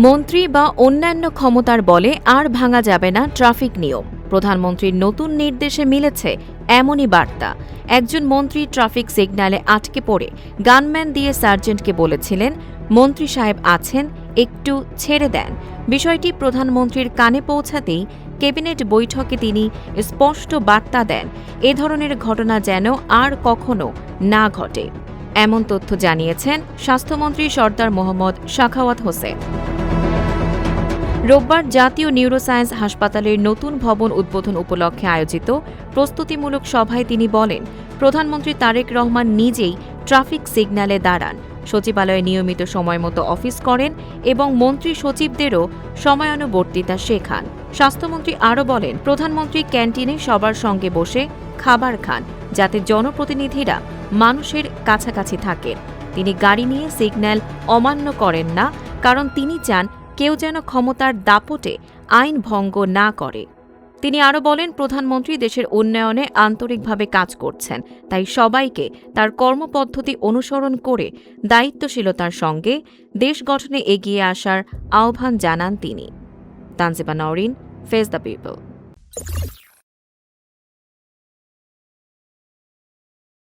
মন্ত্রী বা অন্যান্য ক্ষমতার বলে আর ভাঙা যাবে না ট্রাফিক নিয়ম। প্রধানমন্ত্রীর নতুন নির্দেশে মিলেছে এমনই বার্তা। একজন মন্ত্রী ট্রাফিক সিগন্যালে আটকে পড়ে গানম্যান দিয়ে সার্জেন্টকে বলেছিলেন, মন্ত্রী সাহেব আছেন, একটু ছেড়ে দেন। বিষয়টি প্রধানমন্ত্রীর কানে পৌঁছাতেই ক্যাবিনেট বৈঠকে তিনি স্পষ্ট বার্তা দেন, এ ধরনের ঘটনা যেন আর কখনো না ঘটে। এমন তথ্য জানিয়েছেন স্বাস্থ্যমন্ত্রী সরদার মোহাম্মদ সাখাওয়াত হোসেন। রোববার জাতীয় নিউরোসায়েন্স হাসপাতালের নতুন ভবন উদ্বোধন উপলক্ষে আয়োজিত প্রস্তুতিমূলক সভায় তিনি বলেন, প্রধানমন্ত্রী তারেক রহমান নিজেই ট্রাফিক সিগন্যালে দাঁড়ান, সচিবালয়ে নিয়মিত সময়মতো অফিস করেন এবং মন্ত্রী সচিবদেরও সময়ানুবর্তিতা শেখান। স্বাস্থ্যমন্ত্রী আরও বলেন, প্রধানমন্ত্রী ক্যান্টিনে সবার সঙ্গে বসে খাবার খান, যাতে জনপ্রতিনিধিরা মানুষের কাছাকাছি থাকেন। তিনি গাড়ি নিয়ে সিগন্যাল অমান্য করেন না, কারণ তিনি চান কেউ যেন ক্ষমতার দাপটে আইন ভঙ্গ না করে। তিনি আরও বলেন, প্রধানমন্ত্রী দেশের উন্নয়নে আন্তরিকভাবে কাজ করছেন, তাই সবাইকে তার কর্মপদ্ধতি অনুসরণ করে দায়িত্বশীলতার সঙ্গে দেশ গঠনে এগিয়ে আসার আহ্বান জানান তিনি। Tanjiba Nowrin, face the people.